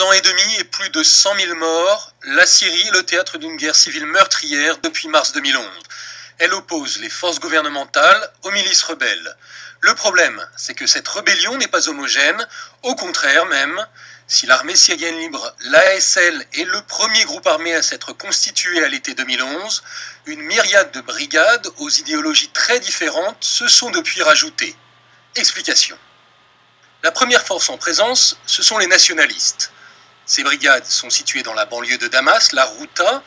ans et demi et plus de 100 000 morts, la Syrie est le théâtre d'une guerre civile meurtrière depuis mars 2011. Elle oppose les forces gouvernementales aux milices rebelles. Le problème, c'est que cette rébellion n'est pas homogène, au contraire même. Si l'armée syrienne libre, l'ASL, est le premier groupe armé à s'être constitué à l'été 2011, une myriade de brigades aux idéologies très différentes se sont depuis rajoutées. Explication. La première force en présence, ce sont les nationalistes. Ces brigades sont situées dans la banlieue de Damas, la Ghouta,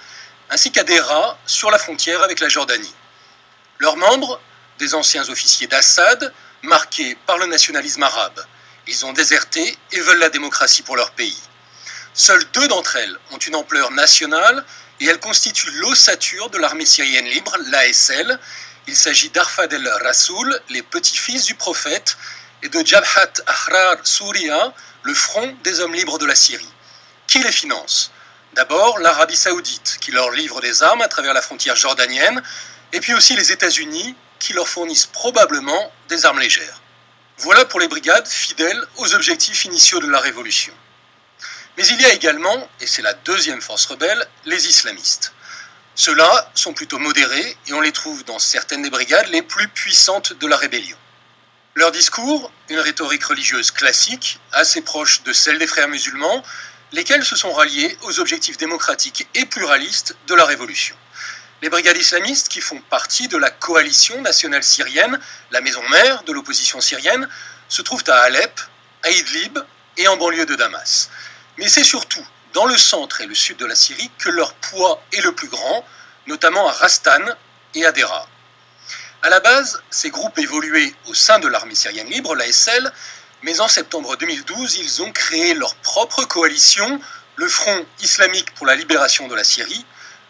ainsi qu'à Dera, sur la frontière avec la Jordanie. Leurs membres, des anciens officiers d'Assad, marqués par le nationalisme arabe. Ils ont déserté et veulent la démocratie pour leur pays. Seules 2 d'entre elles ont une ampleur nationale et elles constituent l'ossature de l'armée syrienne libre, l'ASL. Il s'agit d'Arfad el-Rasoul, les petits-fils du prophète, et de Jabhat Ahrar Souria, le front des hommes libres de la Syrie. Qui les finance? D'abord l'Arabie Saoudite, qui leur livre des armes à travers la frontière jordanienne, et puis aussi les États-Unis, qui leur fournissent probablement des armes légères. Voilà pour les brigades fidèles aux objectifs initiaux de la révolution. Mais il y a également, et c'est la deuxième force rebelle, les islamistes. Ceux-là sont plutôt modérés et on les trouve dans certaines des brigades les plus puissantes de la rébellion. Leur discours, une rhétorique religieuse classique, assez proche de celle des frères musulmans, lesquels se sont ralliés aux objectifs démocratiques et pluralistes de la révolution. Les brigades islamistes, qui font partie de la coalition nationale syrienne, la maison mère de l'opposition syrienne, se trouvent à Alep, à Idlib et en banlieue de Damas. Mais c'est surtout dans le centre et le sud de la Syrie que leur poids est le plus grand, notamment à Rastan et à Dera. À la base, ces groupes évoluaient au sein de l'armée syrienne libre, l'ASL, mais en septembre 2012, ils ont créé leur propre coalition, le Front islamique pour la libération de la Syrie.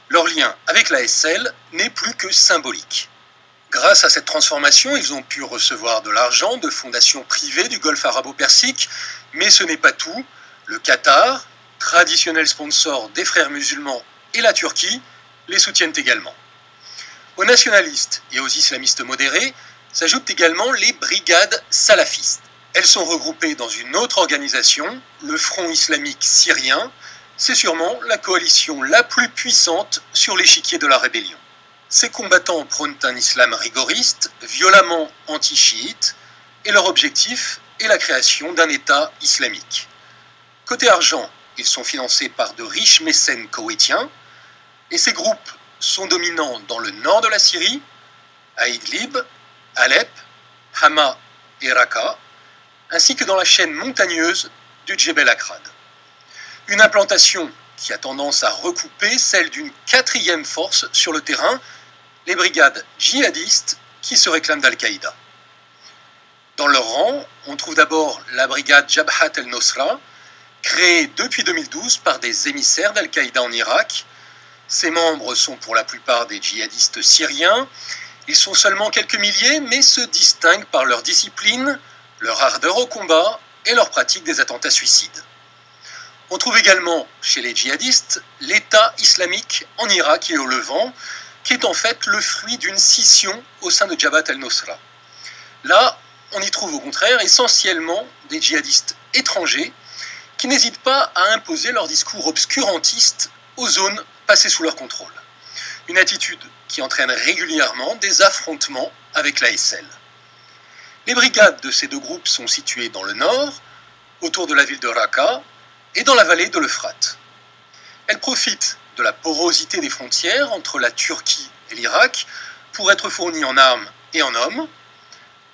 Leur lien avec l'ASL n'est plus que symbolique. Grâce à cette transformation, ils ont pu recevoir de l'argent de fondations privées du Golfe arabo-persique, mais ce n'est pas tout. Le Qatar, traditionnel sponsor des frères musulmans, et la Turquie les soutiennent également. Aux nationalistes et aux islamistes modérés s'ajoutent également les brigades salafistes. Elles sont regroupées dans une autre organisation, le Front islamique syrien. C'est sûrement la coalition la plus puissante sur l'échiquier de la rébellion. Ces combattants prônent un islam rigoriste, violemment anti-chiite, et leur objectif est la création d'un État islamique. Côté argent, ils sont financés par de riches mécènes koweïtiens, et ces groupes sont dominants dans le nord de la Syrie, à Idlib, Alep, Hama et Raqqa, ainsi que dans la chaîne montagneuse du Djebel Akrad. Une implantation qui a tendance à recouper celle d'une 4e force sur le terrain, les brigades djihadistes qui se réclament d'Al-Qaïda. Dans leur rang, on trouve d'abord la brigade Jabhat el-Nosra, créée depuis 2012 par des émissaires d'Al-Qaïda en Irak. Ses membres sont pour la plupart des djihadistes syriens. Ils sont seulement quelques milliers, mais se distinguent par leur discipline, leur ardeur au combat et leur pratique des attentats suicides. On trouve également chez les djihadistes l'État islamique en Irak et au Levant, qui est en fait le fruit d'une scission au sein de Jabhat el-Nosra. Là, on y trouve au contraire essentiellement des djihadistes étrangers qui n'hésitent pas à imposer leur discours obscurantiste aux zones passées sous leur contrôle. Une attitude qui entraîne régulièrement des affrontements avec l'ASL. Les brigades de ces 2 groupes sont situées dans le nord, autour de la ville de Raqqa, et dans la vallée de l'Euphrate. Elles profitent de la porosité des frontières entre la Turquie et l'Irak pour être fournies en armes et en hommes.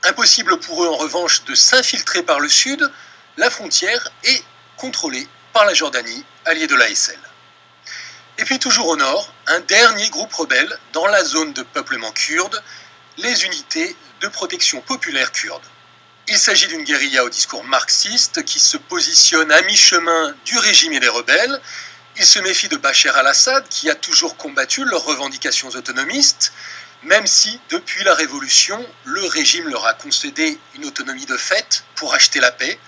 Impossible pour eux en revanche de s'infiltrer par le sud, la frontière est contrôlée par la Jordanie, alliée de l'ASL. Et puis toujours au nord, un dernier groupe rebelle dans la zone de peuplement kurde, les unités de protection populaire kurdes. Il s'agit d'une guérilla au discours marxiste qui se positionne à mi-chemin du régime et des rebelles. Ils se méfient de Bachar al-Assad qui a toujours combattu leurs revendications autonomistes, même si, depuis la Révolution, le régime leur a concédé une autonomie de fait pour acheter la paix.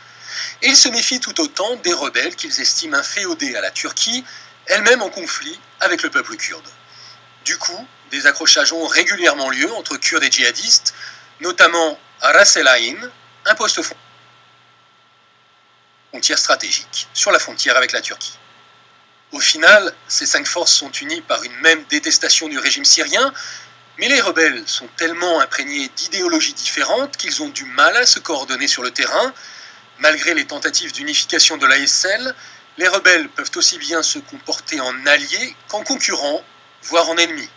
Et ils se méfient tout autant des rebelles qu'ils estiment inféodés à la Turquie, elle-même en conflit avec le peuple kurde. Du coup, des accrochages ont régulièrement lieu entre Kurdes et djihadistes, notamment à Ras El Ain, un poste fondamental. frontière stratégique, sur la frontière avec la Turquie. Au final, ces 5 forces sont unies par une même détestation du régime syrien, mais les rebelles sont tellement imprégnés d'idéologies différentes qu'ils ont du mal à se coordonner sur le terrain. Malgré les tentatives d'unification de l'ASL, les rebelles peuvent aussi bien se comporter en alliés qu'en concurrents, voire en ennemis.